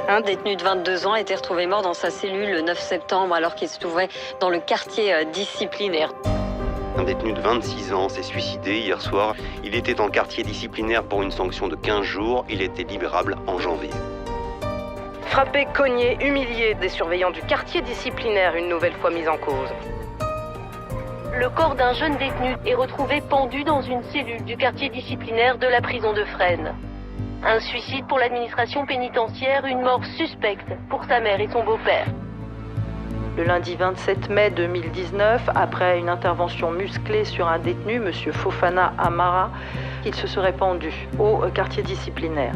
Un détenu de 22 ans a été retrouvé mort dans sa cellule le 9 septembre alors qu'il se trouvait dans le quartier disciplinaire. Un détenu de 26 ans s'est suicidé hier soir. Il était en quartier disciplinaire pour une sanction de 15 jours. Il était libérable en janvier. Frappé, cogné, humilié, des surveillants du quartier disciplinaire une nouvelle fois mis en cause. Le corps d'un jeune détenu est retrouvé pendu dans une cellule du quartier disciplinaire de la prison de Fresnes. Un suicide pour l'administration pénitentiaire, une mort suspecte pour sa mère et son beau-père. Le lundi 27 mai 2019, après une intervention musclée sur un détenu, M. Fofana Amara, il se serait pendu au quartier disciplinaire.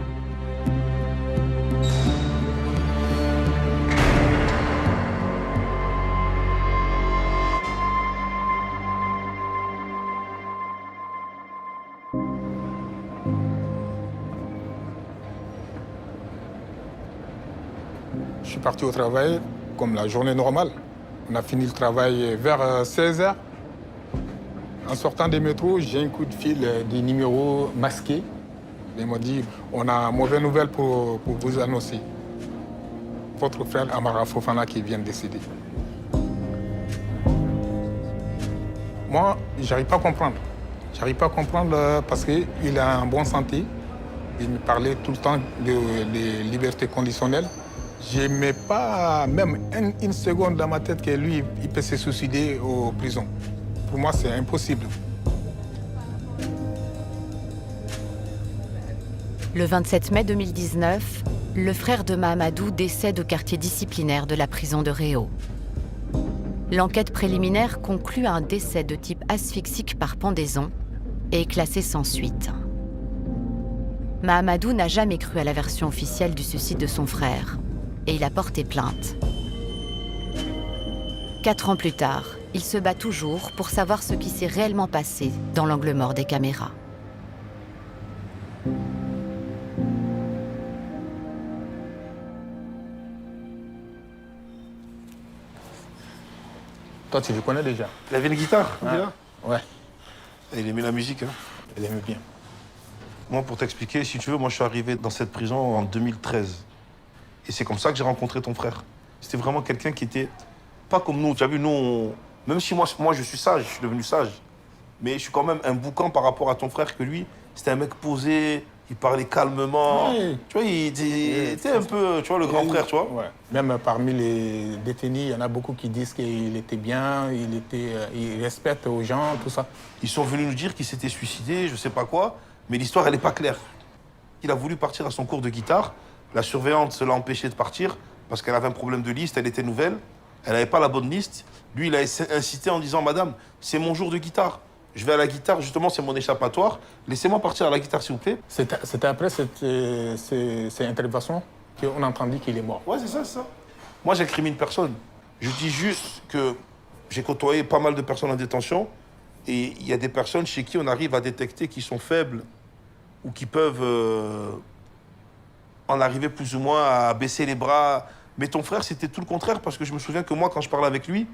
Je suis parti au travail comme la journée normale. On a fini le travail vers 16h. En sortant des métros, j'ai un coup de fil des numéros masqués. Ils m'ont dit, on a une mauvaise nouvelle pour vous annoncer. Votre frère Amara Fofana qui vient de décéder. Moi, j'arrive pas à comprendre. J'arrive pas à comprendre parce qu'il est en bonne santé. Il me parlait tout le temps de liberté conditionnelle. Je ne mets pas même une seconde dans ma tête que lui, il peut se suicider en prison. Pour moi, c'est impossible. Le 27 mai 2019, le frère de Mahamadou décède au quartier disciplinaire de la prison de Réau. L'enquête préliminaire conclut à un décès de type asphyxique par pendaison et est classé sans suite. Mahamadou n'a jamais cru à la version officielle du suicide de son frère et il a porté plainte. 4 ans plus tard, il se bat toujours pour savoir ce qui s'est réellement passé dans l'angle mort des caméras. Toi, tu le connais déjà? Il avait une guitare, déjà? Ouais. Et il aimait la musique, hein. Il aimait bien. Moi, pour t'expliquer, si tu veux, moi, je suis arrivé dans cette prison en 2013. Et c'est comme ça que j'ai rencontré ton frère. C'était vraiment quelqu'un qui était pas comme nous. Tu as vu, nous, même si moi, je suis sage, je suis devenu sage. Mais je suis quand même un boucan par rapport à ton frère, que lui, c'était un mec posé, il parlait calmement. Ouais. Tu vois, il était un peu, tu vois, le grand frère, tu vois. Ouais. Même parmi les détenus, il y en a beaucoup qui disent qu'il était bien, il respecte aux gens, tout ça. Ils sont venus nous dire qu'il s'était suicidé, je sais pas quoi, mais l'histoire, elle n'est pas claire. Il a voulu partir à son cours de guitare. La surveillante l'a empêché de partir parce qu'elle avait un problème de liste, elle était nouvelle, elle n'avait pas la bonne liste. Lui, il a incité en disant « Madame, c'est mon jour de guitare. Je vais à la guitare, justement, c'est mon échappatoire. Laissez-moi partir à la guitare, s'il vous plaît. » C'était après ces interventions qu'on a entendu qu'il est mort. Ouais, c'est ça. Moi, j'incrimine personne. Je dis juste que j'ai côtoyé pas mal de personnes en détention et il y a des personnes chez qui on arrive à détecter qui sont faibles ou qui peuvent en arriver plus ou moins à baisser les bras. Mais ton frère, c'était tout le contraire, parce que je me souviens que moi, quand je parlais avec lui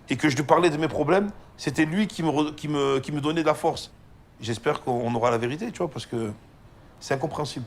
et que je lui parlais de mes problèmes, c'était lui qui me donnait de la force. J'espère qu'on aura la vérité, tu vois, parce que c'est incompréhensible.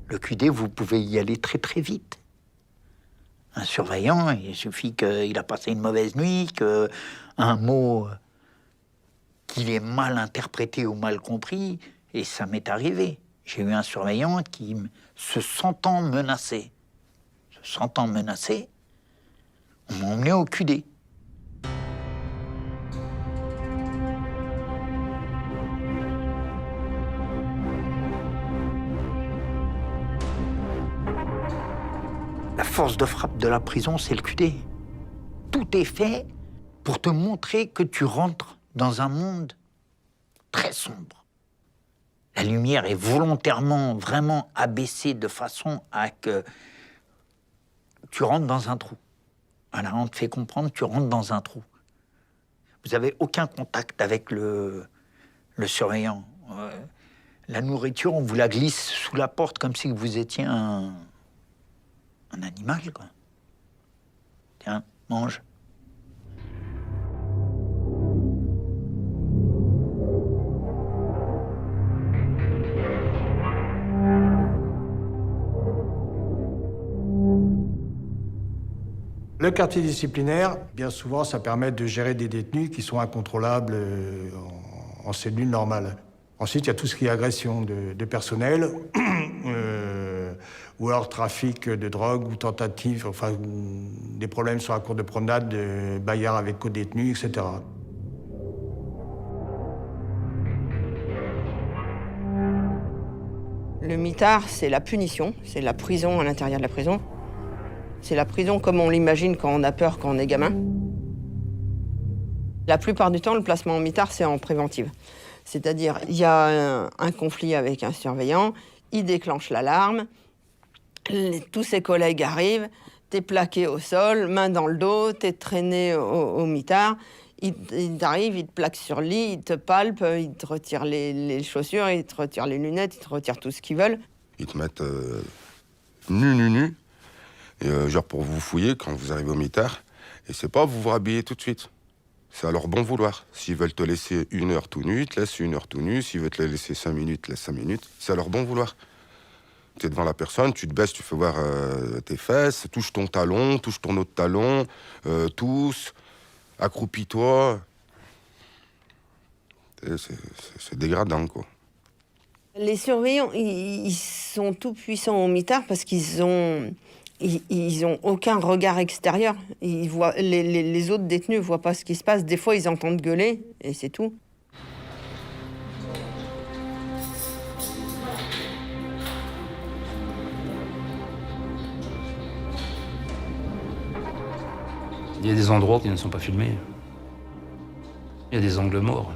Le QD, vous pouvez y aller très très vite. Un surveillant, il suffit qu'il a passé une mauvaise nuit, qu'un mot qu'il ait mal interprété ou mal compris, et ça m'est arrivé. J'ai eu un surveillant qui, se sentant menacé, on m'a emmené au QD. La force de frappe de la prison, c'est le QD. Tout est fait pour te montrer que tu rentres dans un monde très sombre. La lumière est volontairement vraiment abaissée de façon à que tu rentres dans un trou. Voilà, on te fait comprendre que tu rentres dans un trou. Vous n'avez aucun contact avec le surveillant. La nourriture, on vous la glisse sous la porte comme si vous étiez un animal, quoi. Tiens, mange. Le quartier disciplinaire, bien souvent, ça permet de gérer des détenus qui sont incontrôlables en cellule normale. Ensuite, il y a tout ce qui est agression de personnel, ou alors trafic de drogue ou tentative, enfin, des problèmes sur la cour de promenade, de bagarres avec co-détenus, etc. Le mitard, c'est la punition, c'est la prison à l'intérieur de la prison. C'est la prison comme on l'imagine quand on a peur, quand on est gamin. La plupart du temps, le placement en mitard, c'est en préventive. C'est-à-dire, il y a un conflit avec un surveillant, il déclenche l'alarme, tous ses collègues arrivent, t'es plaqué au sol, main dans le dos, t'es traîné au mitard, il t'arrive, il te plaque sur le lit, il te palpe, il te retire les chaussures, il te retire les lunettes, il te retire tout ce qu'ils veulent. Ils te mettent nu. Et genre pour vous fouiller quand vous arrivez au mitard. Et c'est pas vous rhabiller tout de suite. C'est à leur bon vouloir. S'ils veulent te laisser 1 heure tout nu, ils te laissent 1 heure tout nu. S'ils veulent te laisser 5 minutes, ils te laissent 5 minutes. C'est à leur bon vouloir. Tu es devant la personne, tu te baisses, tu fais voir tes fesses, touche ton talon, touche ton autre talon, tousse, accroupis-toi. C'est dégradant, quoi. Les surveillants, ils sont tout puissants au mitard parce qu'ils ont aucun regard extérieur. Ils voient, les autres détenus ne voient pas ce qui se passe. Des fois, ils entendent gueuler et c'est tout. Il y a des endroits qui ne sont pas filmés. Il y a des angles morts.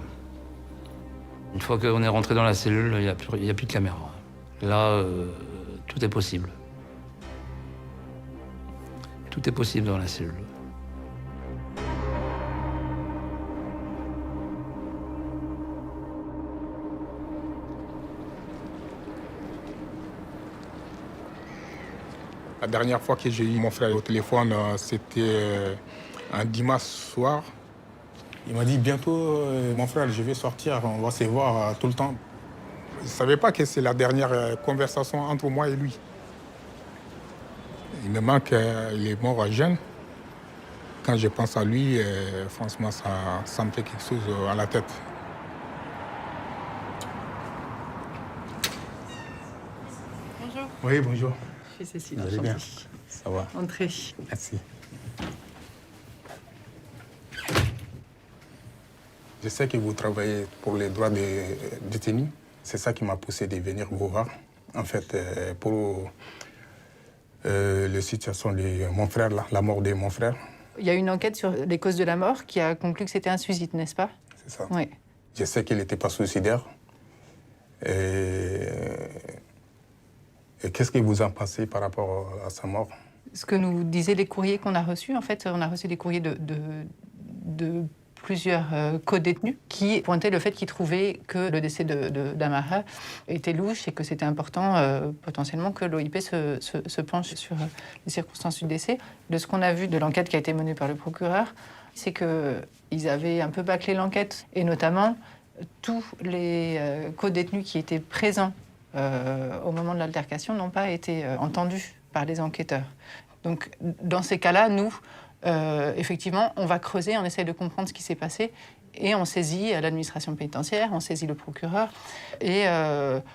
Une fois qu'on est rentré dans la cellule, il n'y a plus de caméra. Là, tout est possible. Tout est possible dans la cellule. La dernière fois que j'ai eu mon frère au téléphone, c'était un dimanche soir. Il m'a dit bientôt, mon frère, je vais sortir, on va se voir tout le temps. Je ne savais pas que c'est la dernière conversation entre moi et lui. Il me manque, il est mort jeune. Quand je pense à lui, franchement, ça me fait quelque chose à la tête. Bonjour. Oui, bonjour. Je suis Cécile. Vous allez bien? Ça va. Entrez. Merci. Je sais que vous travaillez pour les droits des détenus. C'est ça qui m'a poussé de venir vous voir. En fait, pour la situation de mon frère, la mort de mon frère. Il y a une enquête sur les causes de la mort qui a conclu que c'était un suicide, n'est-ce pas? C'est ça. Oui. Je sais qu'il n'était pas suicidaire. Et qu'est-ce que vous en pensez par rapport à sa mort? Ce que nous disaient les courriers qu'on a reçus, en fait, on a reçu des courriers de plusieurs co-détenus qui pointaient le fait qu'ils trouvaient que le décès d'Amara était louche et que c'était important potentiellement que l'OIP se penche sur les circonstances du décès. De ce qu'on a vu de l'enquête qui a été menée par le procureur, c'est qu'ils avaient un peu bâclé l'enquête et notamment tous les co-détenus qui étaient présents au moment de l'altercation n'ont pas été entendus par les enquêteurs. Donc, dans ces cas-là, nous, effectivement, on va creuser, on essaye de comprendre ce qui s'est passé. Et on saisit l'administration pénitentiaire, on saisit le procureur. Et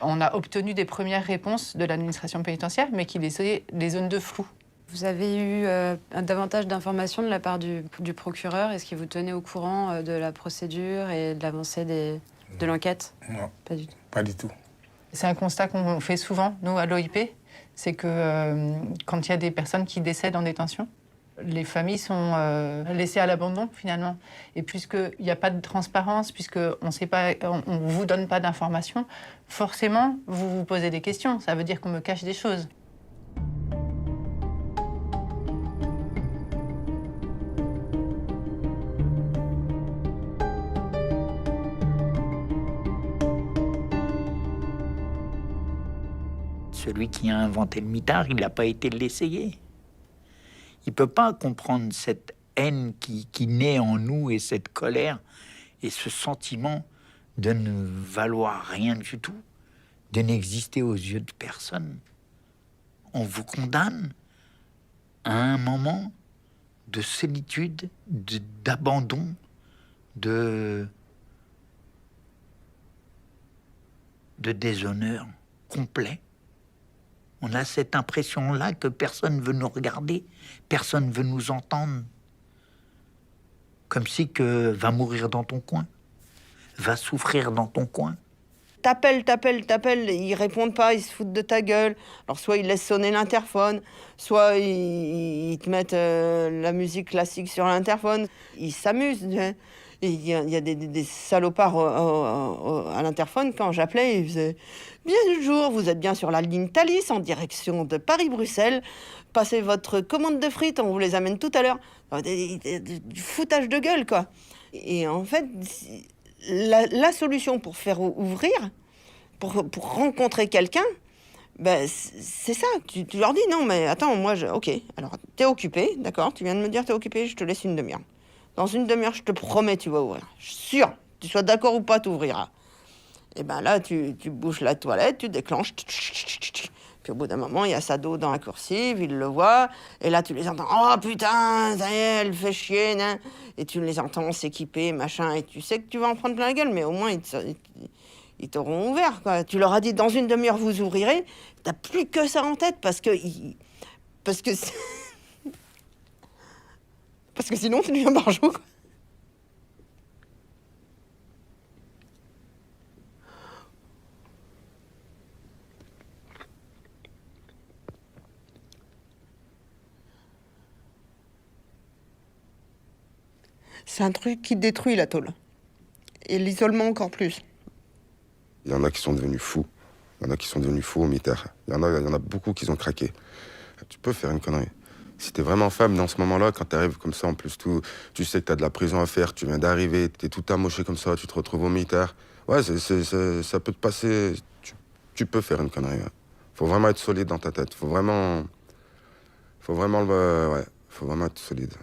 on a obtenu des premières réponses de l'administration pénitentiaire, mais qui laissaient des zones de flou. Vous avez eu davantage d'informations de la part du procureur? Est-ce qu'il vous tenait au courant de la procédure et de l'avancée de l'enquête? Non, pas du tout. Pas du tout. C'est un constat qu'on fait souvent, nous, à l'OIP. C'est que quand il y a des personnes qui décèdent en détention, les familles sont laissées à l'abandon, finalement. Et puisqu'il n'y a pas de transparence, puisqu'on ne vous donne pas d'informations, forcément, vous vous posez des questions. Ça veut dire qu'on me cache des choses. Celui qui a inventé le mitard, il n'a pas été l'essayer. Il ne peut pas comprendre cette haine qui naît en nous et cette colère et ce sentiment de ne valoir rien du tout, de n'exister aux yeux de personne. On vous condamne à un moment de solitude, d'abandon, de déshonneur complet. On a cette impression-là que personne ne veut nous regarder, personne ne veut nous entendre. Comme si que va mourir dans ton coin, va souffrir dans ton coin. T'appelles, ils répondent pas, ils se foutent de ta gueule. Alors soit ils laissent sonner l'interphone, soit ils te mettent la musique classique sur l'interphone. Ils s'amusent. Il y a des salopards à l'interphone. Quand j'appelais, ils faisaient « Bien du jour, vous êtes bien sur la ligne Thalys en direction de Paris-Bruxelles. Passez votre commande de frites, on vous les amène tout à l'heure. » Du foutage de gueule, quoi. Et en fait, la solution pour faire ouvrir, pour rencontrer quelqu'un, ben, c'est ça. Tu leur dis « Non, mais attends, moi, ok, alors t'es occupé, d'accord, tu viens de me dire t'es occupé, je te laisse une demi-heure. Dans une demi-heure, je te promets, tu vas ouvrir. Je suis sûr, tu sois d'accord ou pas, tu ouvriras. » Et ben là, tu bouges la toilette, tu déclenches. Puis au bout d'un moment, il y a sa dos dans la coursive, il le voit. Et là, tu les entends. Oh putain, ça y est, elle fait chier. Hein. Et tu les entends s'équiper, machin. Et tu sais que tu vas en prendre plein la gueule, mais au moins, ils t'auront ouvert, quoi. Tu leur as dit, dans une demi-heure, vous ouvrirez. T'as plus que ça en tête parce que sinon, tu deviens barjot, quoi. C'est un truc qui détruit la tôle. Et l'isolement encore plus. Il y en a qui sont devenus fous. Il y en a qui sont devenus fous au mitard. Il y en a beaucoup qui ont craqué. Tu peux faire une connerie. Si t'es vraiment femme dans ce moment-là, quand t'arrives comme ça, en plus, tu sais que t'as de la prison à faire, tu viens d'arriver, t'es tout amoché comme ça, tu te retrouves au mitard. Ouais, ça peut te passer. Tu peux faire une connerie. Ouais. Faut vraiment être solide dans ta tête. Faut vraiment être solide.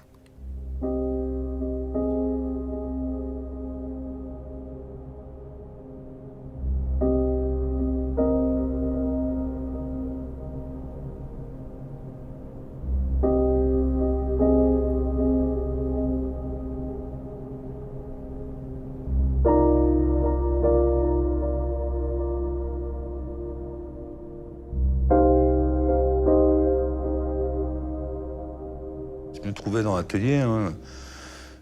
Je me trouvais dans l'atelier hein,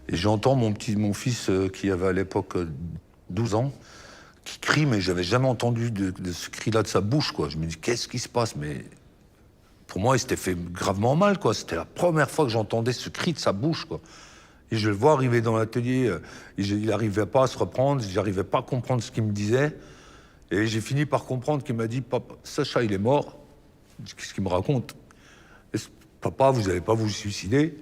et j'entends mon fils qui avait à l'époque 12 ans qui crie, mais j'avais jamais entendu de ce cri-là de sa bouche, quoi. Je me dis, qu'est-ce qui se passe? Mais pour moi, il s'était fait gravement mal, quoi. C'était la première fois que j'entendais ce cri de sa bouche, quoi. Et je le vois arriver dans l'atelier, il n'arrivait pas à se reprendre, j'arrivais pas à comprendre ce qu'il me disait. Et j'ai fini par comprendre qu'il m'a dit, papa, Sacha, il est mort. Qu'est-ce qu'il me raconte? Papa, vous n'allez pas vous suicider?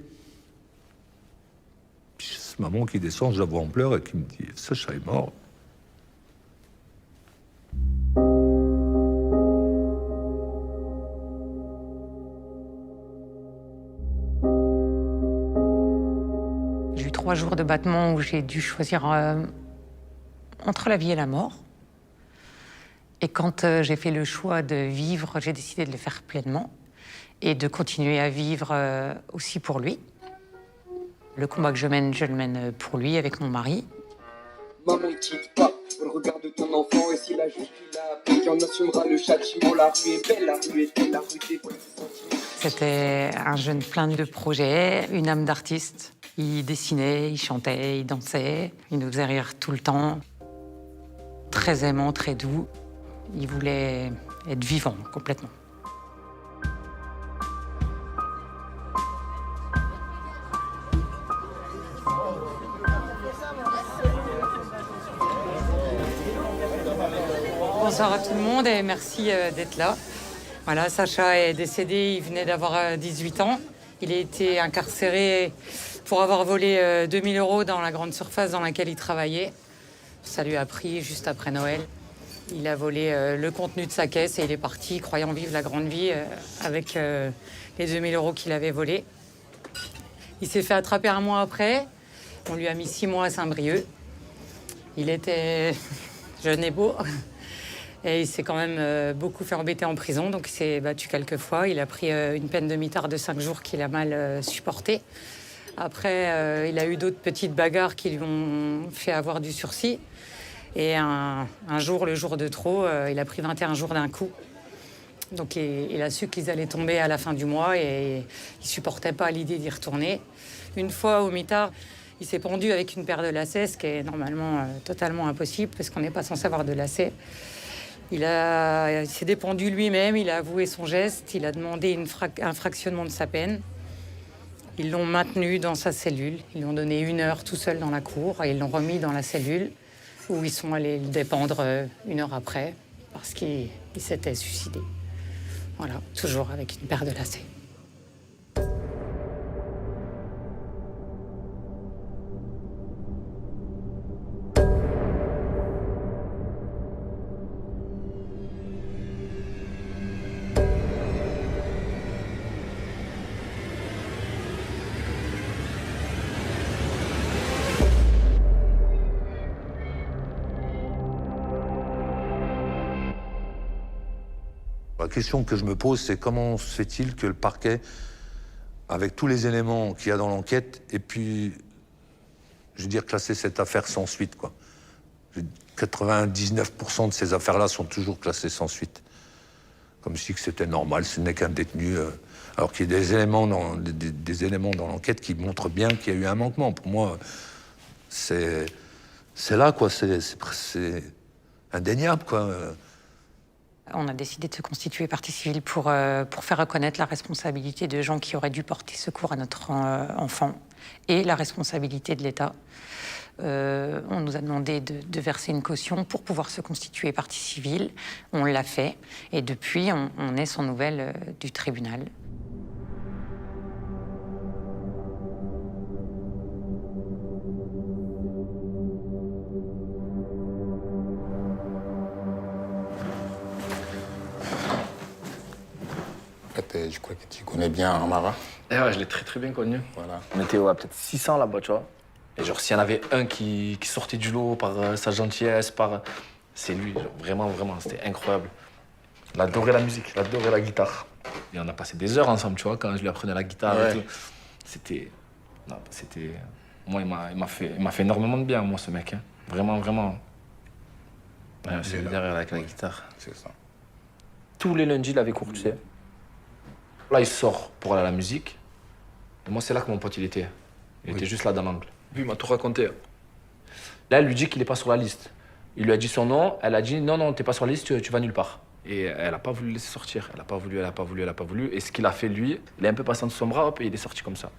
Puis c'est maman qui descend, je la vois en pleurs et qui me dit, Sacha est mort. J'ai eu 3 jours de battement où j'ai dû choisir entre la vie et la mort. Et quand j'ai fait le choix de vivre, j'ai décidé de le faire pleinement et de continuer à vivre aussi pour lui. Le combat que je le mène pour lui, avec mon mari. Maman, ne quitte pas le regard de ton enfant. Et si la juge qui l'a appris, on assumera le châtiment. La rue est belle, la rue est belle, la rue des petits sentiments. C'était un jeune plein de projets, une âme d'artiste. Il dessinait, il chantait, il dansait. Il nous faisait rire tout le temps. Très aimant, très doux. Il voulait être vivant, complètement. Bonsoir à tout le monde et merci d'être là. Voilà, Sacha est décédé, il venait d'avoir 18 ans. Il a été incarcéré pour avoir volé 2000 € dans la grande surface dans laquelle il travaillait. Ça lui a pris juste après Noël. Il a volé le contenu de sa caisse et il est parti, croyant vivre la grande vie avec les 2000 € qu'il avait volés. Il s'est fait attraper un mois après. On lui a mis 6 mois à Saint-Brieuc. Il était jeune et beau. Et il s'est quand même beaucoup fait embêter en prison, donc il s'est battu quelques fois. Il a pris une peine de mitard de 5 jours qu'il a mal supportée. Après, il a eu d'autres petites bagarres qui lui ont fait avoir du sursis. Et un jour, le jour de trop, il a pris 21 jours d'un coup. Donc il a su qu'ils allaient tomber à la fin du mois et il ne supportait pas l'idée d'y retourner. Une fois au mitard, il s'est pendu avec une paire de lacets, ce qui est normalement totalement impossible parce qu'on n'est pas censé avoir de lacets. Il s'est dépendu lui-même, il a avoué son geste, il a demandé un fractionnement de sa peine. Ils l'ont maintenu dans sa cellule, ils lui ont donné 1 heure tout seul dans la cour et ils l'ont remis dans la cellule où ils sont allés le dépendre 1 heure après parce qu'il s'était suicidé. Voilà, toujours avec une paire de lacets. La question que je me pose, c'est comment se fait-il que le parquet, avec tous les éléments qu'il y a dans l'enquête, ait pu, je veux dire, classer cette affaire sans suite, quoi. 99% de ces affaires-là sont toujours classées sans suite. Comme si c'était normal, ce n'est qu'un détenu. Alors qu'il y a des éléments dans l'enquête qui montrent bien qu'il y a eu un manquement. Pour moi, c'est là, quoi. C'est indéniable, quoi. On a décidé de se constituer partie civile pour faire reconnaître la responsabilité de gens qui auraient dû porter secours à notre enfant et la responsabilité de l'État. On nous a demandé de verser une caution pour pouvoir se constituer partie civile. On l'a fait et depuis, on est sans nouvelles du tribunal. Je crois que tu connais bien Amara. Et ouais, je l'ai très très bien connu. Voilà. On était peut-être 600 là-bas, tu vois. Et genre, s'il y en avait un qui sortait du lot par sa gentillesse, c'est lui, genre, vraiment, c'était incroyable. Il adorait la musique, il adorait la guitare. Et on a passé des heures ensemble, tu vois, quand je lui apprenais la guitare et tout. C'était... Moi, il m'a fait énormément de bien, moi, ce mec. Hein. Vraiment. Ouais, c'est derrière avec la guitare. C'est ça. Tous les lundis, il avait cours, tu sais. Là, il sort pour aller à la musique. Et moi, c'est là que mon pote, il était. Il était juste là dans l'angle. Lui, il m'a tout raconté. Là, elle lui dit qu'il n'est pas sur la liste. Il lui a dit son nom. Elle a dit non, t'es pas sur la liste, tu vas nulle part. Et elle n'a pas voulu le laisser sortir. Elle n'a pas voulu. Et ce qu'il a fait, lui, il est un peu passé entre son bras, hop, et il est sorti comme ça.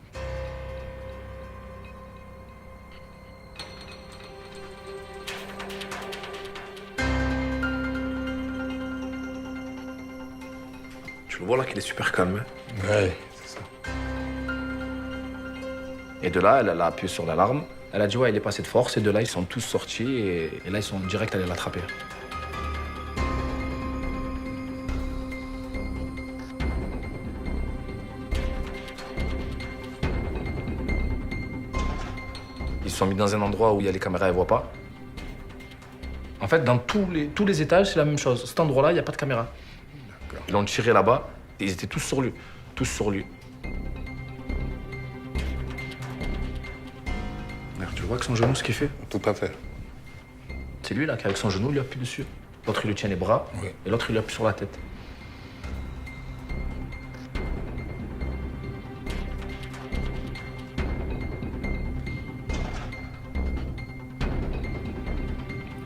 Tu le vois là qu'il est super calme. Hein. Ouais, c'est ça. Et de là, elle a appuyé sur l'alarme. Elle a dit ouais, il est passé de force. Et de là, ils sont tous sortis. Et là, ils sont direct allés l'attraper. Ils se sont mis dans un endroit où il y a les caméras, elles ne voient pas. En fait, dans tous les étages, c'est la même chose. Cet endroit-là, il n'y a pas de caméra. Ils l'ont tiré là-bas et ils étaient tous sur lui. vois avec son genou ce qu'il fait? Tout à fait. C'est lui là qui avec son genou, il lui appuie dessus. L'autre il lui tient les bras et l'autre il lui appuie sur la tête.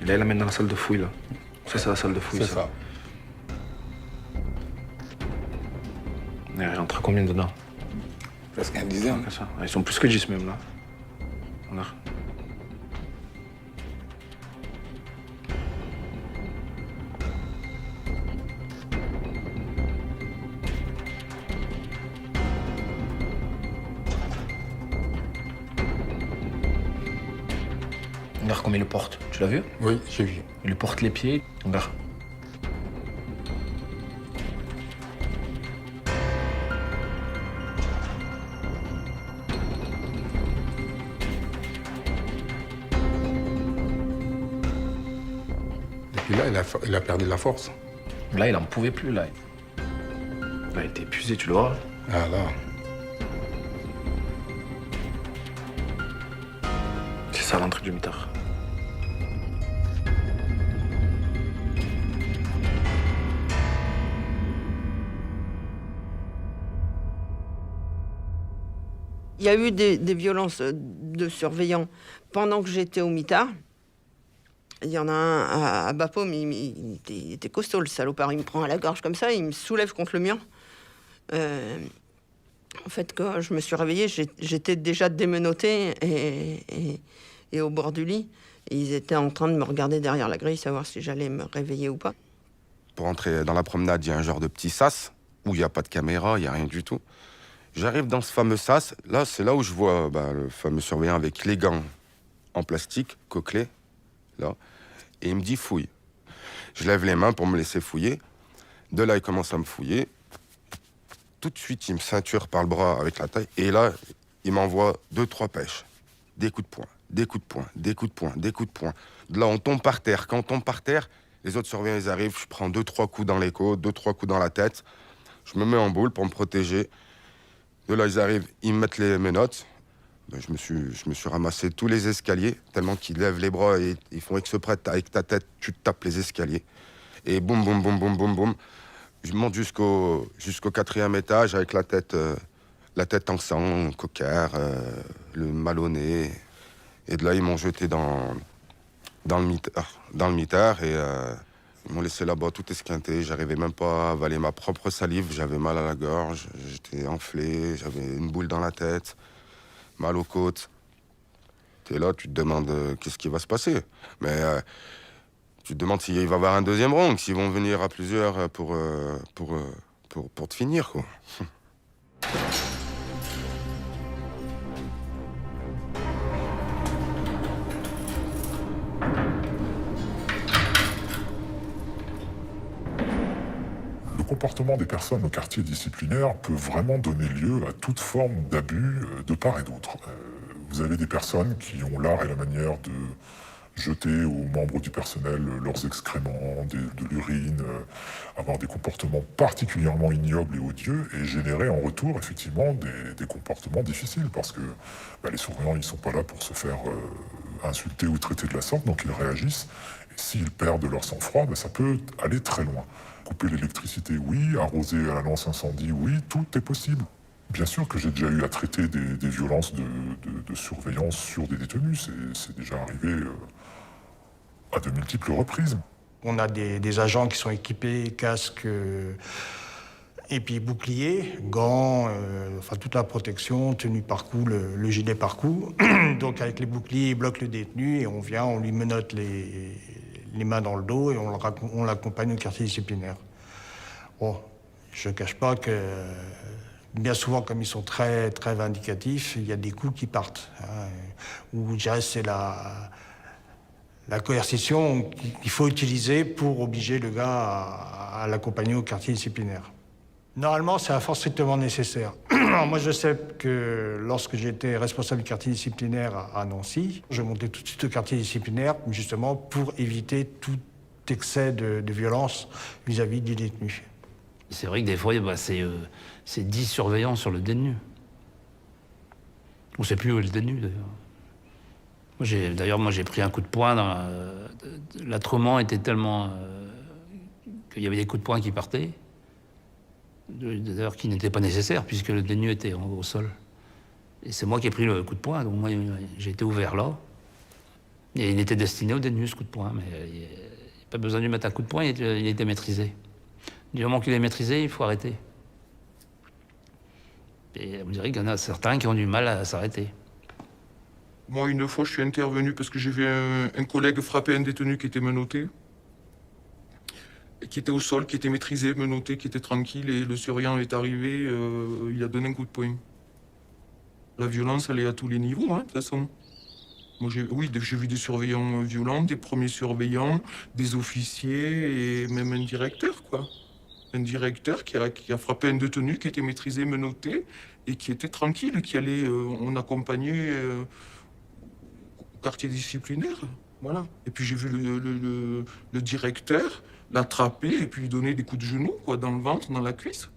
Et là il l'amène dans la salle de fouille là. Ça c'est la salle de fouille. C'est ça. Il rentre combien dedans? Presque une dizaine. Ça. Ils sont plus que 10 même là. Voilà. Regarde comme il le porte. Tu l'as vu? Oui, j'ai vu. Il lui porte les pieds. Regarde. Et puis là, il a perdu la force. Là, il en pouvait plus, là. Là, il était épuisé, tu le vois. Ah là. C'est ça l'entrée du mitard. Il y a eu des violences de surveillants pendant que j'étais au mitard. Il y en a un à Bapaume, il était costaud, le salopard. Il me prend à la gorge comme ça, il me soulève contre le mur. En fait, quand je me suis réveillée, j'étais déjà démenottée et au bord du lit. Et ils étaient en train de me regarder derrière la grille, savoir si j'allais me réveiller ou pas. Pour entrer dans la promenade, il y a un genre de petit sas, où il n'y a pas de caméra, il n'y a rien du tout. J'arrive dans ce fameux sas, là, c'est là où je vois le fameux surveillant avec les gants en plastique, coquelés, là, et il me dit fouille. Je lève les mains pour me laisser fouiller. De là, il commence à me fouiller. Tout de suite, il me ceinture par le bras avec la taille, et là, il m'envoie 2-3 pêches. Des coups de poing, des coups de poing, des coups de poing, des coups de poing. De là, on tombe par terre. Quand on tombe par terre, les autres surveillants, ils arrivent, je prends 2-3 coups dans les côtes, 2-3 coups dans la tête. Je me mets en boule pour me protéger. De là, ils arrivent, ils me mettent les menottes. Je me suis ramassé tous les escaliers, tellement qu'ils lèvent les bras et ils font exprès, avec ta tête, tu te tapes les escaliers. Et boum, boum, boum, boum, boum, boum. Je monte jusqu'au 4e étage avec la tête en sang, coquère, le mal au nez. Et de là, ils m'ont jeté dans le mitard et ils m'ont laissé là-bas tout esquinté. J'arrivais même pas à avaler ma propre salive. J'avais mal à la gorge, j'étais enflé, j'avais une boule dans la tête, mal aux côtes. T'es là, tu te demandes qu'est-ce qui va se passer. Mais tu te demandes s'il va y avoir un deuxième round, s'ils vont venir à plusieurs pour te finir, quoi. Le comportement des personnes au quartier disciplinaire peut vraiment donner lieu à toute forme d'abus de part et d'autre. Vous avez des personnes qui ont l'art et la manière de jeter aux membres du personnel leurs excréments, de l'urine, avoir des comportements particulièrement ignobles et odieux et générer en retour effectivement des comportements difficiles parce que les surveillants ils ne sont pas là pour se faire insulter ou traiter de la sorte, donc ils réagissent. Et s'ils perdent leur sang-froid, ça peut aller très loin. Couper l'électricité, oui. Arroser à la lance incendie, oui. Tout est possible. Bien sûr que j'ai déjà eu à traiter des violences de surveillance sur des détenus. C'est déjà arrivé à de multiples reprises. On a des agents qui sont équipés, casques et puis boucliers, gants, enfin toute la protection, tenue par coup, le gilet par coup. Donc avec les boucliers, ils bloquent le détenu et on lui menotte les mains dans le dos et on l'accompagne au quartier disciplinaire. Bon, je ne cache pas que bien souvent, comme ils sont très, très vindicatifs, il y a des coups qui partent. Ou je dirais c'est la coercition qu'il faut utiliser pour obliger le gars à l'accompagner au quartier disciplinaire. Normalement, c'est un force strictement nécessaire. Alors moi, je sais que lorsque j'étais responsable du quartier disciplinaire à Nancy, je montais tout de suite au quartier disciplinaire, justement pour éviter tout excès de violence vis-à-vis du détenu. C'est vrai que des fois, c'est 10 surveillants sur le détenu. On ne sait plus où est le détenu, d'ailleurs. D'ailleurs, moi, j'ai pris un coup de poing. L'attroupement était tellement... qu'il y avait des coups de poing qui partaient. D'ailleurs, qui n'étaient pas nécessaires, puisque le détenu était au sol. Et c'est moi qui ai pris le coup de poing. Donc moi, j'ai été ouvert là. Et il était destiné au détenu, ce coup de poing. Mais il n'y a pas besoin de lui mettre un coup de poing, il était maîtrisé. Du moment qu'il est maîtrisé, il faut arrêter. Et on dirait qu'il y en a certains qui ont du mal à s'arrêter. Moi, une fois, je suis intervenu parce que j'ai vu un collègue frapper un détenu qui était menotté, qui était au sol, qui était maîtrisé, menotté, qui était tranquille, et le surveillant est arrivé, il a donné un coup de poing. La violence, elle est à tous les niveaux, hein, de toute façon. Moi, j'ai vu des surveillants violents, des premiers surveillants, des officiers et même un directeur, quoi. Un directeur qui a frappé un détenu qui était maîtrisé, menotté, et qui était tranquille, qui allait, on accompagnait au quartier disciplinaire, voilà. Et puis j'ai vu le directeur l'attraper et puis lui donner des coups de genou, quoi, dans le ventre, dans la cuisse.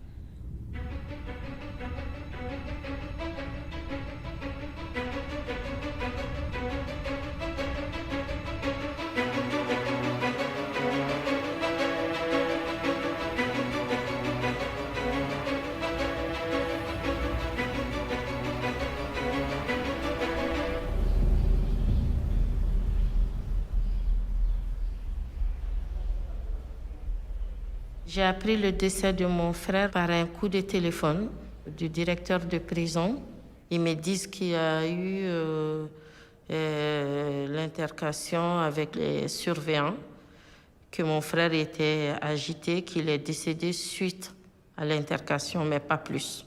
J'ai appris le décès de mon frère par un coup de téléphone du directeur de prison. Ils me disent qu'il y a eu l'intercation avec les surveillants, que mon frère était agité, qu'il est décédé suite à l'intercation, mais pas plus.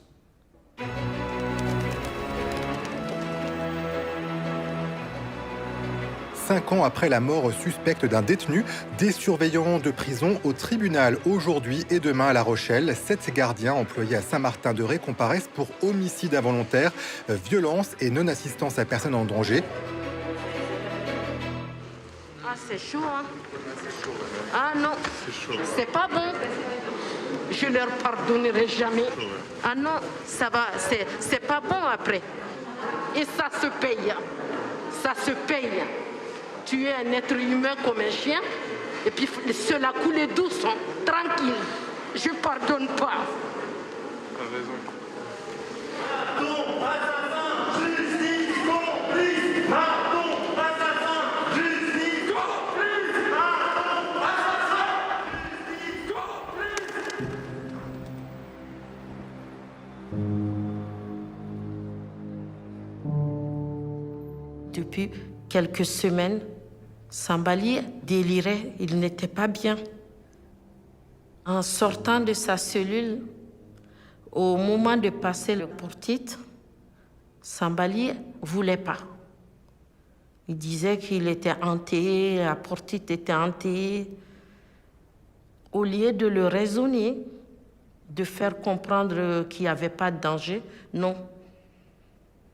5 ans après la mort suspecte d'un détenu, des surveillants de prison au tribunal aujourd'hui et demain à La Rochelle. 7 gardiens employés à Saint-Martin-de-Ré comparaissent pour homicide involontaire, violence et non-assistance à personne en danger. Ah, c'est chaud, hein? Ah non, c'est pas bon. Je leur pardonnerai jamais. Ah non, ça va, c'est pas bon après. Et ça se paye. Ça se paye. Tu es un être humain comme un chien, et puis cela coule douce, tranquille. Je pardonne pas. T'as raison. Depuis quelques semaines, Sambali délirait, il n'était pas bien. En sortant de sa cellule, au moment de passer le portite, Sambali ne voulait pas. Il disait qu'il était hanté, la portite était hantée. Au lieu de le raisonner, de faire comprendre qu'il n'y avait pas de danger, non.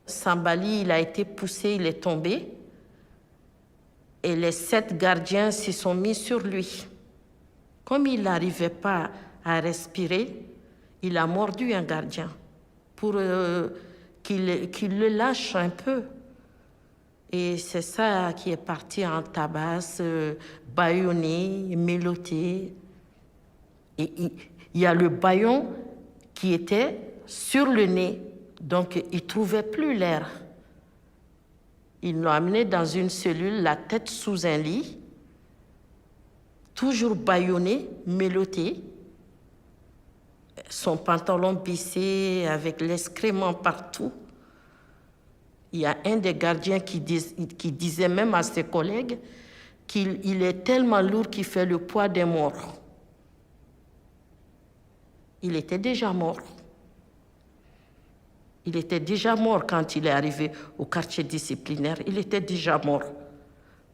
Sambali, il a été poussé, il est tombé. Et les 7 gardiens s'y sont mis sur lui. Comme il n'arrivait pas à respirer, il a mordu un gardien pour qu'il le lâche un peu. Et c'est ça qui est parti en tabasse, bâillonné, mélotté. Et il y a le bâillon qui était sur le nez, donc il ne trouvait plus l'air. Ils l'ont amené dans une cellule, la tête sous un lit, toujours bâillonné, mélotté, son pantalon baissé avec l'excrément partout. Il y a un des gardiens qui disait même à ses collègues qu'il est tellement lourd qu'il fait le poids des morts. Il était déjà mort. Il était déjà mort quand il est arrivé au quartier disciplinaire. Il était déjà mort.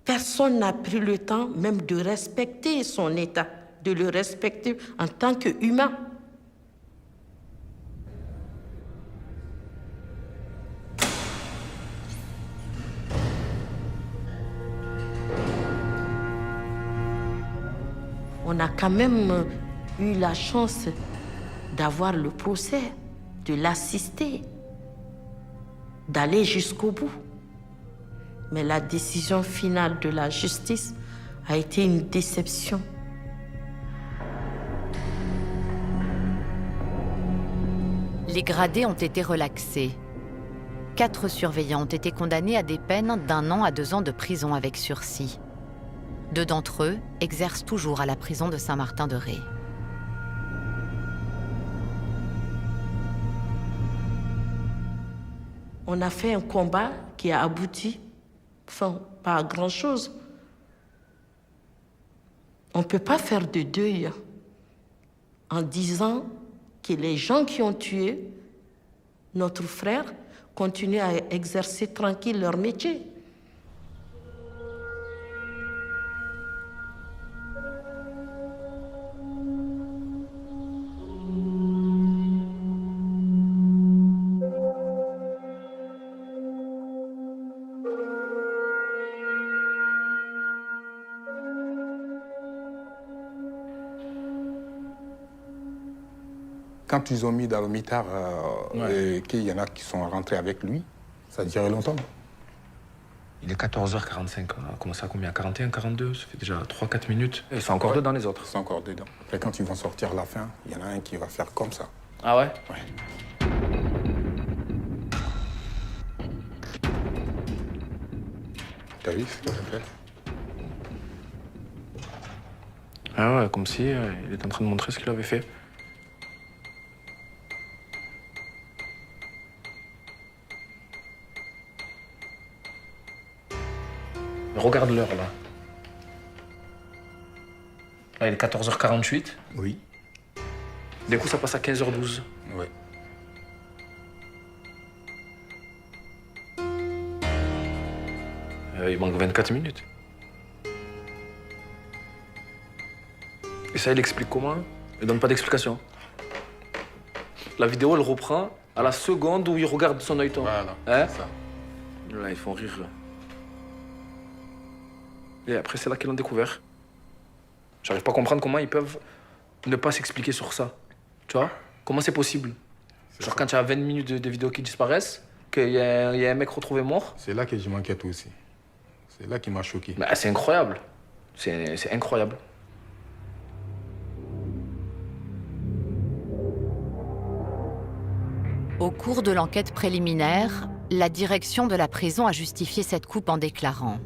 Personne n'a pris le temps même de respecter son état, de le respecter en tant qu'humain. On a quand même eu la chance d'avoir le procès, de l'assister, d'aller jusqu'au bout. Mais la décision finale de la justice a été une déception. Les gradés ont été relaxés. 4 surveillants ont été condamnés à des peines d'1 an à 2 ans de prison avec sursis. 2 d'entre eux exercent toujours à la prison de Saint-Martin-de-Ré. On a fait un combat qui a abouti, enfin, pas à grand-chose. On ne peut pas faire de deuil en disant que les gens qui ont tué notre frère continuent à exercer tranquille leur métier. Quand ils ont mis dans le mitard qu'il y en a qui sont rentrés avec lui, ça a duré longtemps. Il est 14h45, on a commencé à combien? 41, 42, ça fait déjà 3-4 minutes. Ils sont encore dedans les autres. Ils sont encore dedans. Après quand ils vont sortir à la fin, il y en a un qui va faire comme ça. Ah ouais? Ouais. T'as vu ce qu'il a fait? Ah ouais, comme si il était en train de montrer ce qu'il avait fait. Regarde l'heure, là. Là, il est 14h48. Oui. Du coup, ça passe à 15h12. Oui. Il manque 24 minutes. Et ça, il explique comment? Il donne pas d'explication. La vidéo, elle reprend à la seconde où il regarde son œil. Voilà, hein? c'est ça. Là, ils font rire, là. Et après, c'est là qu'ils l'ont découvert. J'arrive pas à comprendre comment ils peuvent ne pas s'expliquer sur ça. Tu vois? Comment c'est possible? Genre, quand il y a 20 minutes de vidéos qui disparaissent, qu'il y a un mec retrouvé mort. C'est là que je m'inquiète aussi. C'est là qui m'a choqué. Bah, c'est incroyable. C'est incroyable. Au cours de l'enquête préliminaire, la direction de la prison a justifié cette coupe en déclarant: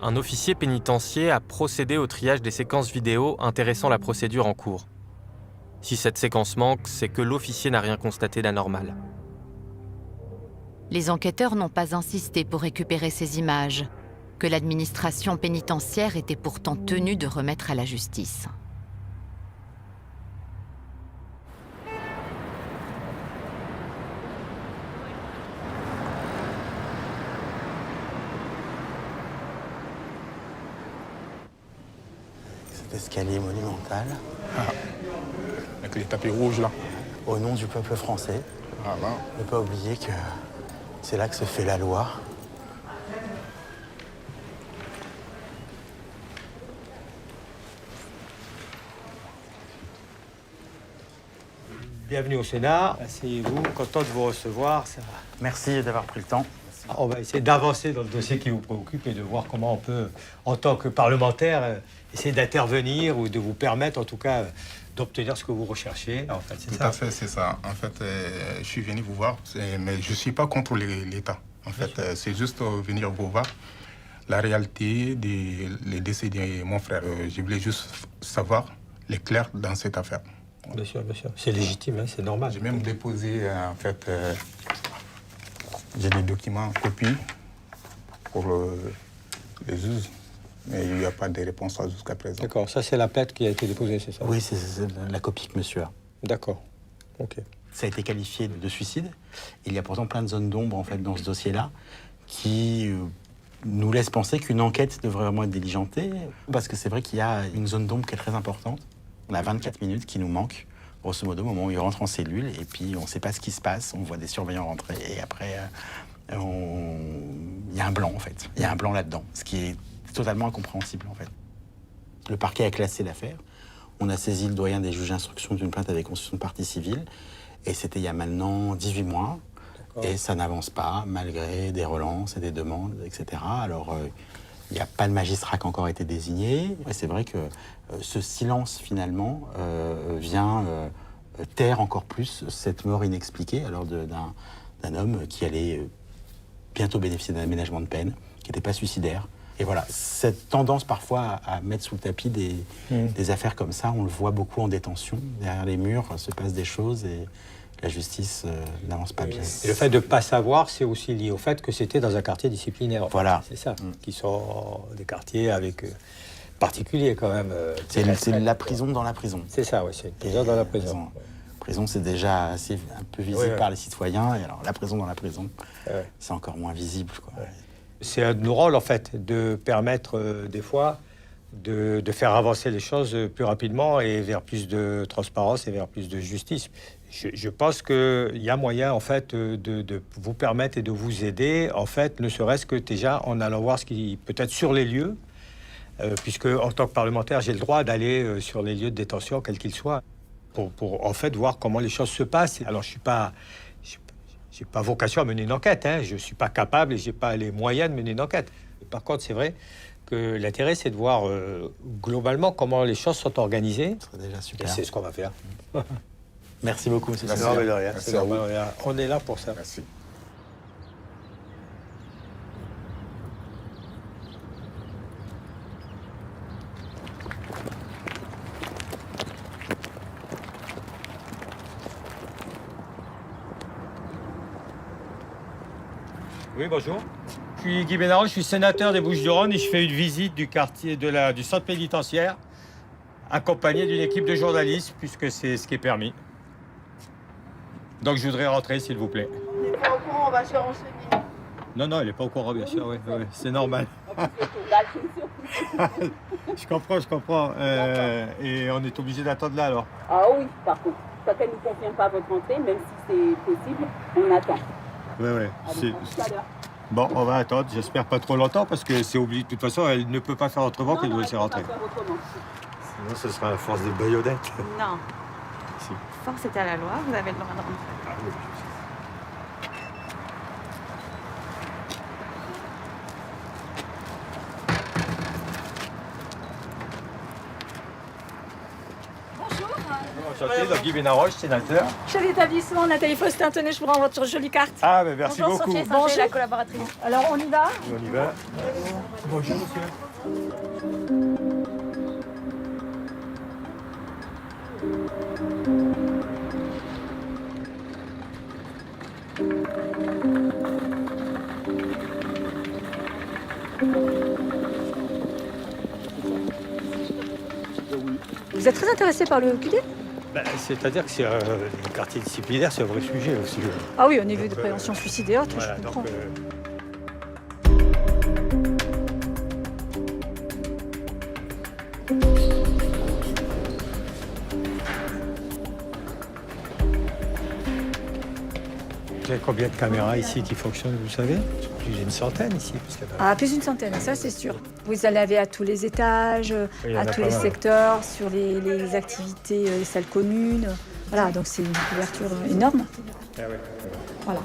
un officier pénitentiaire a procédé au triage des séquences vidéo intéressant la procédure en cours. Si cette séquence manque, c'est que l'officier n'a rien constaté d'anormal. Les enquêteurs n'ont pas insisté pour récupérer ces images, que l'administration pénitentiaire était pourtant tenue de remettre à la justice. Cet escalier monumental. Ah. Avec les tapis rouges là. Au nom du peuple français. Ah ben. Ne pas oublier que c'est là que se fait la loi. Bienvenue au Sénat. Asseyez-vous. Content de vous recevoir. Ça... Merci d'avoir pris le temps. On va essayer d'avancer dans le dossier qui vous préoccupe et de voir comment on peut, en tant que parlementaire, essayer d'intervenir ou de vous permettre, en tout cas, d'obtenir ce que vous recherchez. En fait, Tout à fait, c'est ça. En fait, je suis venu vous voir, mais je ne suis pas contre l'État. En fait, c'est juste venir vous voir. La réalité des décès de mon frère, je voulais juste savoir l'éclair dans cette affaire. Bien sûr, bien sûr. C'est légitime, hein, c'est normal. J'ai même déposé, en fait, j'ai des documents en copie pour les us, mais il n'y a pas de réponse jusqu'à présent. D'accord, ça c'est la plainte qui a été déposée, c'est ça? Oui, c'est la copie que monsieur a. D'accord, ok. Ça a été qualifié de suicide. Il y a pourtant plein de zones d'ombre, en fait, dans ce dossier-là, qui nous laissent penser qu'une enquête devrait vraiment être diligentée, parce que c'est vrai qu'il y a une zone d'ombre qui est très importante. On a 24 minutes qui nous manquent, grosso modo, au moment où il rentre en cellule, et puis on ne sait pas ce qui se passe, on voit des surveillants rentrer, et après, il y a un blanc, en fait. Il y a un blanc là-dedans, ce qui est totalement incompréhensible, en fait. Le parquet a classé l'affaire. On a saisi le doyen des juges d'instruction d'une plainte avec constitution de partie civile, et c'était il y a maintenant 18 mois. Et ça n'avance pas, malgré des relances et des demandes, etc. Alors, il n'y a pas de magistrat qui a encore été désigné. Et c'est vrai que ce silence, finalement, vient taire encore plus cette mort inexpliquée alors d'un homme qui allait bientôt bénéficier d'un aménagement de peine, qui n'était pas suicidaire. Et voilà, cette tendance parfois à mettre sous le tapis des affaires comme ça, on le voit beaucoup en détention. Derrière les murs se passent des choses et la justice n'avance pas bien. Et le fait de ne pas savoir, c'est aussi lié au fait que c'était dans un quartier disciplinaire. Voilà. C'est ça, qui sont des quartiers avec particuliers quand même. C'est la prison dans la prison. C'est ça, oui, c'est une prison dans la prison. Prison, c'est déjà assez, un peu visible par les citoyens, et alors la prison dans la prison, c'est encore moins visible, quoi. C'est un de nos rôles, en fait, de permettre des fois de faire avancer les choses plus rapidement et vers plus de transparence et vers plus de justice. Je pense qu'il y a moyen, en fait, de vous permettre et de vous aider, en fait, ne serait-ce que déjà en allant voir ce qui peut être sur les lieux, puisque en tant que parlementaire, j'ai le droit d'aller sur les lieux de détention, quels qu'ils soient, pour en fait voir comment les choses se passent. Alors, j'ai pas vocation à mener une enquête, hein. Je suis pas capable et j'ai pas les moyens de mener une enquête. Par contre, c'est vrai que l'intérêt, c'est de voir globalement comment les choses sont organisées. Ce serait déjà super. Et c'est ce qu'on va faire. Merci beaucoup, monsieur. Merci. Non, mais de rien. C'est normal, on est là pour ça. Merci. Oui, bonjour. Je suis Guy Bénard, je suis sénateur des Bouches-du-Rhône et je fais une visite du quartier du centre pénitentiaire, accompagné d'une équipe de journalistes, puisque c'est ce qui est permis. Donc je voudrais rentrer, s'il vous plaît. On n'est pas au courant, on va se renseigner. Non, il n'est pas au courant, bien sûr, oui, c'est normal. Je comprends. Et on est obligé d'attendre là, alors. Ah oui, par contre. Tant qu'elle ne nous confirme pas votre entrée, même si c'est possible, on attend. Oui. Allez, à tout à l'heure. Bon, on va attendre, j'espère pas trop longtemps, parce que c'est obligé. De toute façon, elle ne peut pas faire autrement qu'elle doit laisser rentrer. Sinon, ce sera la force des baïonnettes. Non. Si. Force est à la loi, vous avez le droit de rentrer. Enchanté, donc Guy Bénaroche, sénateur. Chef d'établissement, Nathalie Faustin, tenez, je vous renvoie votre jolie carte. Ah, mais merci Bonjour, beaucoup. Sophie Sanchez, la collaboratrice. Alors, on y va? On y va. Bonjour, monsieur. Vous êtes très intéressé par le QD? C'est-à-dire que c'est le quartier disciplinaire, c'est un vrai sujet aussi. Ah oui, au niveau de prévention suicidaire, tout, Voilà, je comprends. Vous avez combien de caméras ici qui fonctionnent, vous savez? Plus d'une centaine ici. Ah, plus d'une centaine, ça c'est sûr. Vous allez à tous les étages, Il y en à a tous pas les mal. secteurs, sur les activités, les salles communes. Voilà, donc c'est une couverture énorme. Ah ouais. Voilà.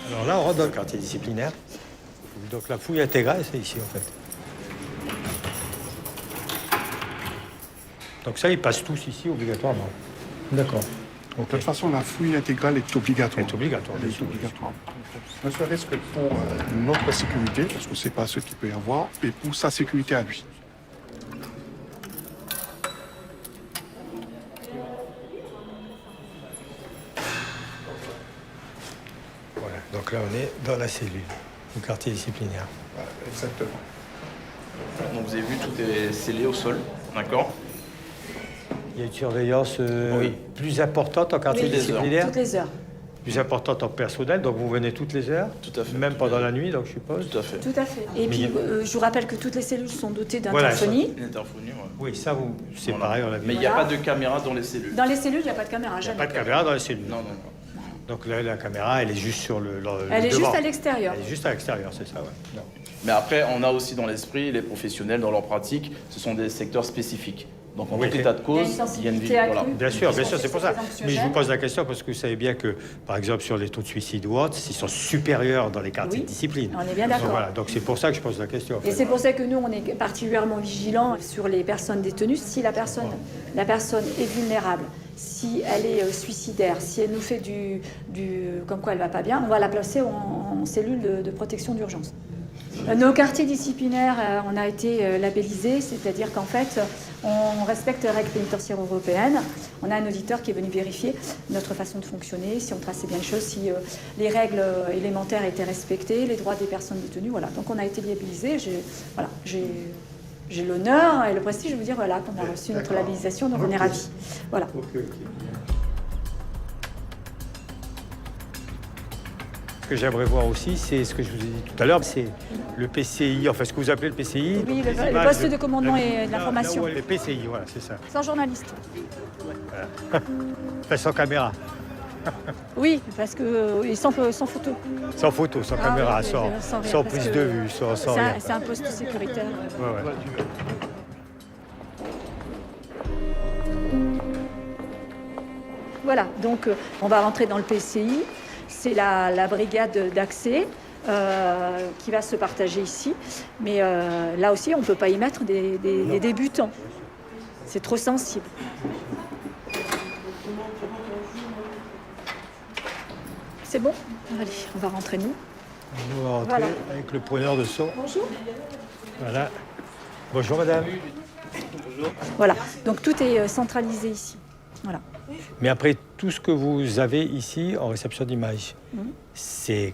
Alors là, on rentre dans le quartier disciplinaire. Donc la fouille intégrale, c'est ici en fait. Donc ça, ils passent tous ici obligatoirement. D'accord. De toute façon, la fouille intégrale est obligatoire. C'est obligatoire. Elle est obligatoire. Ne serait-ce que pour notre sécurité, parce qu'on ne sait pas ce qu'il peut y avoir, et pour sa sécurité à lui. Voilà. Donc là, on est dans la cellule, au quartier disciplinaire. Voilà, exactement. Donc vous avez vu, tout est scellé au sol, d'accord? Il y a une surveillance plus importante en quartier disciplinaire. Toutes les heures. Plus importante en personnel, donc vous venez toutes les heures. Tout à fait. Même pendant la nuit, donc je suppose. Tout à fait. Tout à fait. Et puis, je vous rappelle que toutes les cellules sont dotées Voilà, d'interphonie. Une interphonie, ouais. Oui, ça, c'est pareil, on l'a vu. Mais il n'y a pas de caméra dans les cellules. Dans les cellules, il n'y a pas de caméra, Il n'y a jamais. pas de caméra dans les cellules. Non. Donc là, la caméra, elle est juste sur le Elle est devant. juste à l'extérieur. Elle est juste à l'extérieur, c'est ça, ouais. Non. Mais après, on a aussi dans l'esprit les professionnels dans leur pratique, ce sont des secteurs spécifiques. Donc en tout état de cause, il y a une vie. Voilà. Bien sûr, c'est pour ça. Mais je vous pose la question parce que vous savez bien que, par exemple, sur les taux de suicide ou autres, ils sont supérieurs dans les quartiers de discipline. On est bien d'accord. Voilà, donc c'est pour ça que je pose la question. Et c'est pour ça que nous, on est particulièrement vigilants sur les personnes détenues. Si la personne est vulnérable, si elle est suicidaire, si elle nous fait comme quoi elle va pas bien, on va la placer en cellule de protection d'urgence. Nos quartiers disciplinaires, on a été labellisés, c'est-à-dire qu'en fait, on respecte les règles pénitentiaires européennes. On a un auditeur qui est venu vérifier notre façon de fonctionner, si on traçait bien les choses, si les règles élémentaires étaient respectées, les droits des personnes détenues. Voilà. Donc on a été labellisés. J'ai l'honneur et le prestige de vous dire qu'on a reçu notre labellisation, donc on est ravis. Voilà. Ce que j'aimerais voir aussi, c'est ce que je vous ai dit tout à l'heure, c'est le PCI, enfin ce que vous appelez le PCI. Oui, le poste de commandement et de l'information. Le PCI, voilà, c'est ça. Sans journaliste. Voilà. Enfin, sans caméra. Oui, parce que sans photo. Sans photo, sans caméra, sans prise de vue, sans rien. C'est un poste sécuritaire. Ouais. Voilà, donc on va rentrer dans le PCI. C'est la brigade d'accès qui va se partager ici. Mais là aussi, on ne peut pas y mettre des débutants. C'est trop sensible. C'est bon? Allez, on va rentrer nous. On va rentrer avec le preneur de son. Bonjour. Voilà. Bonjour madame. Bonjour. Voilà, donc tout est centralisé ici. Voilà. Mais après, tout ce que vous avez ici en réception d'images, c'est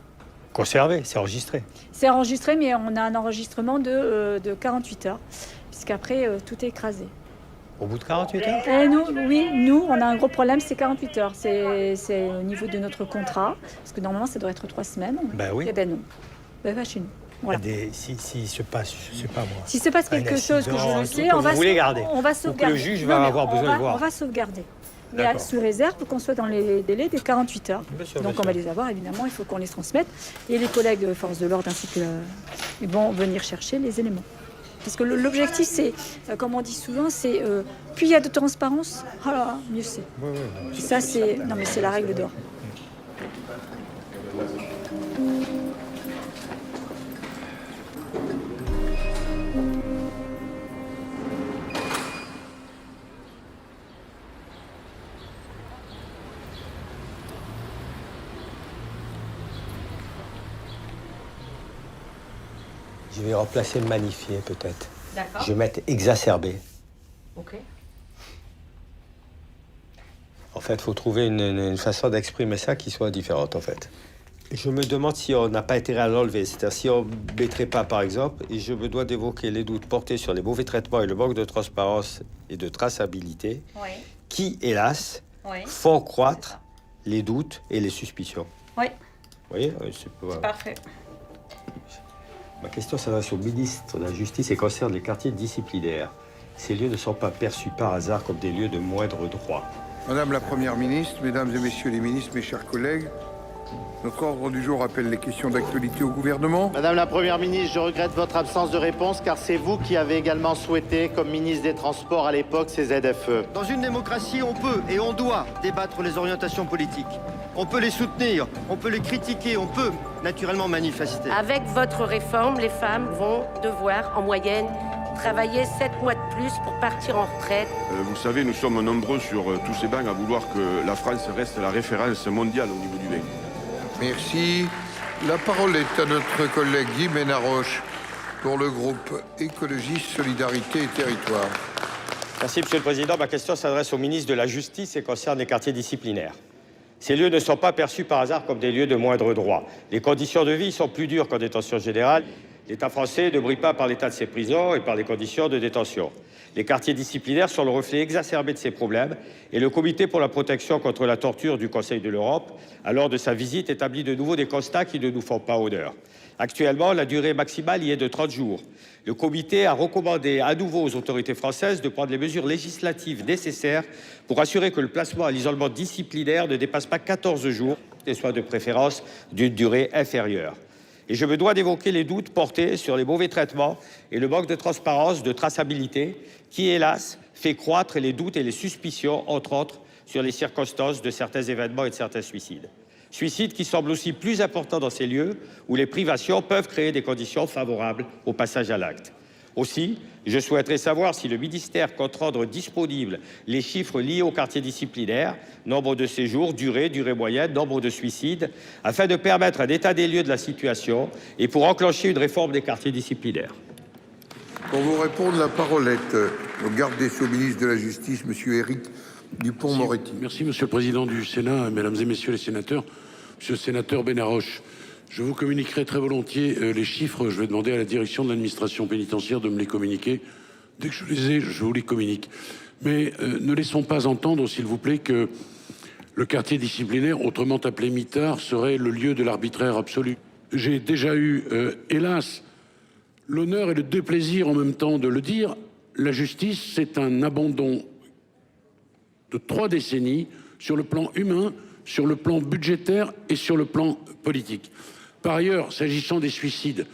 conservé, c'est enregistré. C'est enregistré, mais on a un enregistrement de 48 heures, puisqu'après, tout est écrasé. Au bout de 48 heures Nous, on a un gros problème, c'est 48 heures. C'est au niveau de notre contrat, parce que normalement, ça doit être 3 semaines. Ben oui. Eh ben non. Ben va chez nous. Voilà. Si se passe, je sais pas moi. Si se passe quelque chose que je le sais, on va sauvegarder. Ou que le juge va avoir besoin de voir. On va sauvegarder. Mais sous réserve qu'on soit dans les délais des 48 heures. Donc on va les avoir, évidemment, il faut qu'on les transmette. Et les collègues de force de l'ordre ainsi que ils vont venir chercher les éléments. Parce que l'objectif, c'est, comme on dit souvent, c'est plus il y a de transparence, mieux c'est. Ça, c'est la règle d'or. Je vais remplacer le magnifié peut-être. D'accord. Je vais mettre exacerbé. Ok. En fait, il faut trouver une façon d'exprimer ça qui soit différente, en fait. Je me demande si on n'a pas intérêt à l'enlever. C'est-à-dire si on ne mettrait pas, par exemple, et je me dois d'évoquer les doutes portés sur les mauvais traitements et le manque de transparence et de traçabilité, qui, hélas, font croître les doutes et les suspicions. Oui. Vous voyez, c'est parfait. Ma question s'adresse au ministre de la Justice et concerne les quartiers disciplinaires. Ces lieux ne sont pas perçus par hasard comme des lieux de moindre droit. Madame la Première ministre, Mesdames et Messieurs les ministres, mes chers collègues, notre ordre du jour appelle les questions d'actualité au gouvernement. Madame la Première ministre, je regrette votre absence de réponse car c'est vous qui avez également souhaité, comme ministre des Transports à l'époque, ces ZFE. Dans une démocratie, on peut et on doit débattre les orientations politiques. On peut les soutenir, on peut les critiquer, on peut naturellement manifester. Avec votre réforme, les femmes vont devoir, en moyenne, travailler 7 mois de plus pour partir en retraite. Vous savez, nous sommes nombreux sur tous ces bancs à vouloir que la France reste la référence mondiale au niveau du vin. Merci. La parole est à notre collègue Guy Ménard-Roche pour le groupe Écologiste, Solidarité et Territoire. Merci, Monsieur le Président. Ma question s'adresse au ministre de la Justice et concerne les quartiers disciplinaires. Ces lieux ne sont pas perçus par hasard comme des lieux de moindre droit. Les conditions de vie sont plus dures qu'en détention générale. L'État français ne brille pas par l'état de ses prisons et par les conditions de détention. Les quartiers disciplinaires sont le reflet exacerbé de ces problèmes et le Comité pour la protection contre la torture du Conseil de l'Europe, à lors de sa visite, établit de nouveau des constats qui ne nous font pas honneur. Actuellement, la durée maximale y est de 30 jours. Le comité a recommandé à nouveau aux autorités françaises de prendre les mesures législatives nécessaires pour assurer que le placement à l'isolement disciplinaire ne dépasse pas 14 jours et soit de préférence d'une durée inférieure. Et je me dois d'évoquer les doutes portés sur les mauvais traitements et le manque de transparence, de traçabilité, qui, hélas, fait croître les doutes et les suspicions, entre autres, sur les circonstances de certains événements et de certains suicides. Suicides qui semblent aussi plus importants dans ces lieux où les privations peuvent créer des conditions favorables au passage à l'acte. Aussi, je souhaiterais savoir si le ministère compte rendre disponibles les chiffres liés au quartier disciplinaire, nombre de séjours, durée moyenne, nombre de suicides, afin de permettre un état des lieux de la situation et pour enclencher une réforme des quartiers disciplinaires. Pour vous répondre, la parole est au garde des Sceaux, ministre de la Justice, M. Éric Dupond-Moretti. Merci, Monsieur le Président du Sénat, Mesdames et Messieurs les sénateurs. Monsieur le sénateur Benaroche, je vous communiquerai très volontiers les chiffres. Je vais demander à la direction de l'administration pénitentiaire de me les communiquer. Dès que je les ai, je vous les communique. Mais ne laissons pas entendre, s'il vous plaît, que le quartier disciplinaire, autrement appelé mitard, serait le lieu de l'arbitraire absolu. J'ai déjà eu, hélas, l'honneur et le déplaisir en même temps de le dire. La justice, c'est un abandon de 3 décennies sur le plan humain, sur le plan budgétaire et sur le plan politique. Par ailleurs, s'agissant des suicides,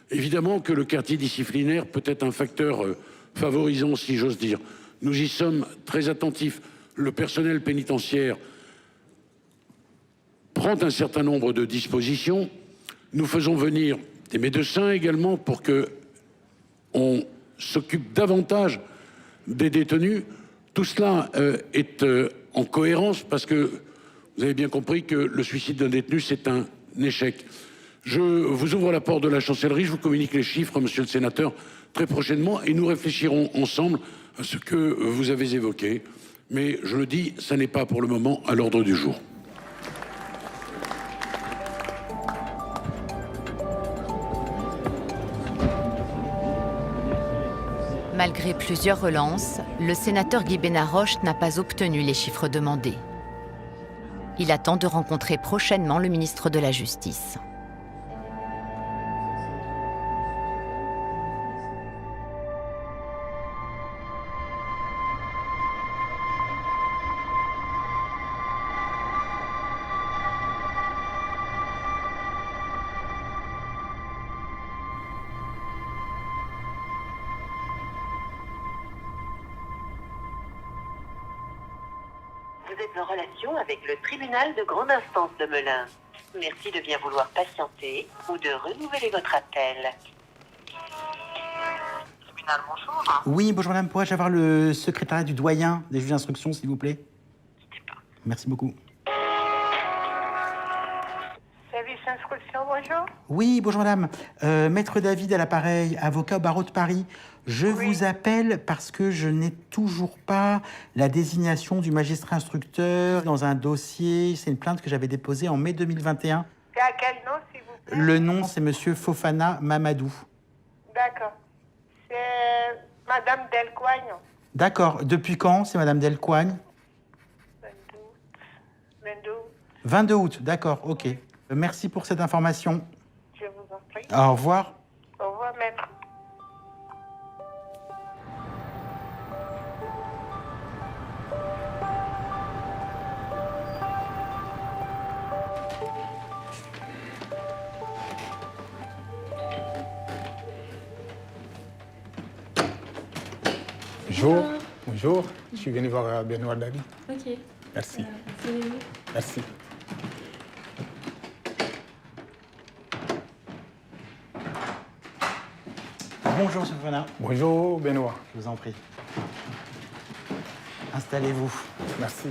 évidemment que le quartier disciplinaire peut être un facteur favorisant, si j'ose dire. Nous y sommes très attentifs. Le personnel pénitentiaire prend un certain nombre de dispositions. Nous faisons venir des médecins également pour que on s'occupe davantage des détenus. Tout cela est en cohérence parce que vous avez bien compris que le suicide d'un détenu, c'est un échec. Je vous ouvre la porte de la chancellerie, je vous communique les chiffres, monsieur le sénateur, très prochainement, et nous réfléchirons ensemble à ce que vous avez évoqué. Mais je le dis, ça n'est pas pour le moment à l'ordre du jour. Malgré plusieurs relances, le sénateur Guy Benaroche n'a pas obtenu les chiffres demandés. Il attend de rencontrer prochainement le ministre de la Justice. Vous êtes en relation avec le tribunal de grande instance de Melun. Merci de bien vouloir patienter ou de renouveler votre appel. Tribunal, bonjour. Oui, bonjour madame, pourrais-je avoir le secrétariat du doyen des juges d'instruction, s'il vous plaît? Merci beaucoup. Service instruction, bonjour. Oui, bonjour madame. Maître David à l'appareil, avocat au barreau de Paris. Je vous appelle parce que je n'ai toujours pas la désignation du magistrat instructeur dans un dossier. C'est une plainte que j'avais déposée en mai 2021. C'est à quel nom, s'il vous plaît? Le nom, c'est monsieur Fofana Mamadou. D'accord. C'est Madame Delcoigne. D'accord. Depuis quand, c'est madame Delcoigne? 22 août, d'accord, ok. Merci pour cette information. Je vous en prie. Au revoir. Au revoir, maître. Bonjour. Bonjour. Je suis venu voir Benoît Dabi. Ok. Merci. C'est... Merci. Bonjour, monsieur Fofana. Bonjour, Benoît. Je vous en prie. Installez-vous. Merci.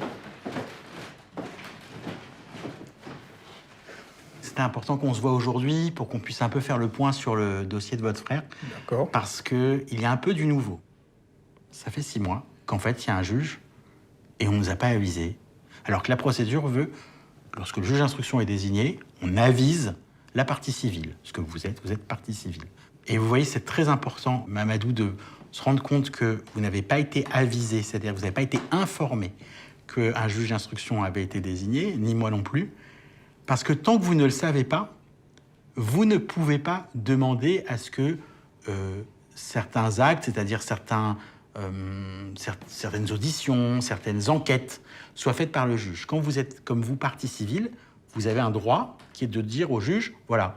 C'était important qu'on se voit aujourd'hui pour qu'on puisse un peu faire le point sur le dossier de votre frère. D'accord. Parce qu'il y a un peu du nouveau. Ça fait 6 mois qu'en fait, il y a un juge et on ne nous a pas avisé. Alors que la procédure veut, lorsque le juge d'instruction est désigné, on avise la partie civile. Ce que vous êtes partie civile. Et vous voyez, c'est très important, Mamadou, de se rendre compte que vous n'avez pas été avisé, c'est-à-dire que vous n'avez pas été informé qu'un juge d'instruction avait été désigné, ni moi non plus, parce que tant que vous ne le savez pas, vous ne pouvez pas demander à ce que certains actes, c'est-à-dire certaines auditions, certaines enquêtes soient faites par le juge. Quand vous êtes, comme vous, partie civile, vous avez un droit qui est de dire au juge, voilà,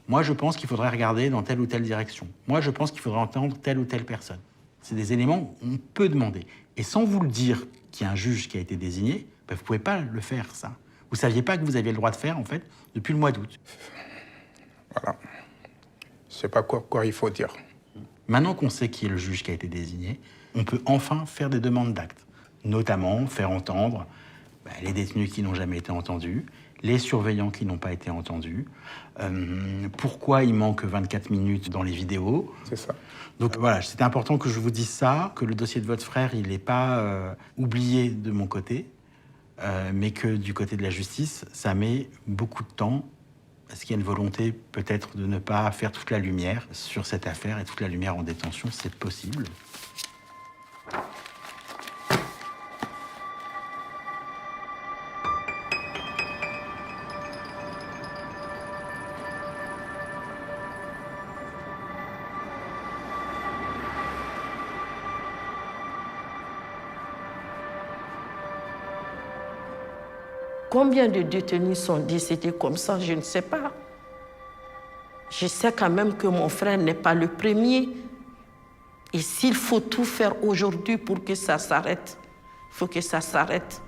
Moi, je pense qu'il faudrait regarder dans telle ou telle direction. Moi, je pense qu'il faudrait entendre telle ou telle personne. C'est des éléments qu'on peut demander. Et sans vous le dire qu'il y a un juge qui a été désigné, ben, vous ne pouvez pas le faire, ça. Vous ne saviez pas que vous aviez le droit de faire, en fait, depuis le mois d'août. Voilà. Je ne sais pas quoi il faut dire. Maintenant qu'on sait qui est le juge qui a été désigné, on peut enfin faire des demandes d'actes. Notamment faire entendre les détenus qui n'ont jamais été entendus, les surveillants qui n'ont pas été entendus, pourquoi il manque 24 minutes dans les vidéos. C'est ça. Donc voilà, c'était important que je vous dise ça, que le dossier de votre frère, il n'est pas oublié de mon côté, mais que du côté de la justice, ça met beaucoup de temps. Est-ce qu'il y a une volonté peut-être de ne pas faire toute la lumière sur cette affaire et toute la lumière en détention? C'est possible. Combien de détenus sont décédés comme ça, je ne sais pas. Je sais quand même que mon frère n'est pas le premier. Et s'il faut tout faire aujourd'hui pour que ça s'arrête, il faut que ça s'arrête.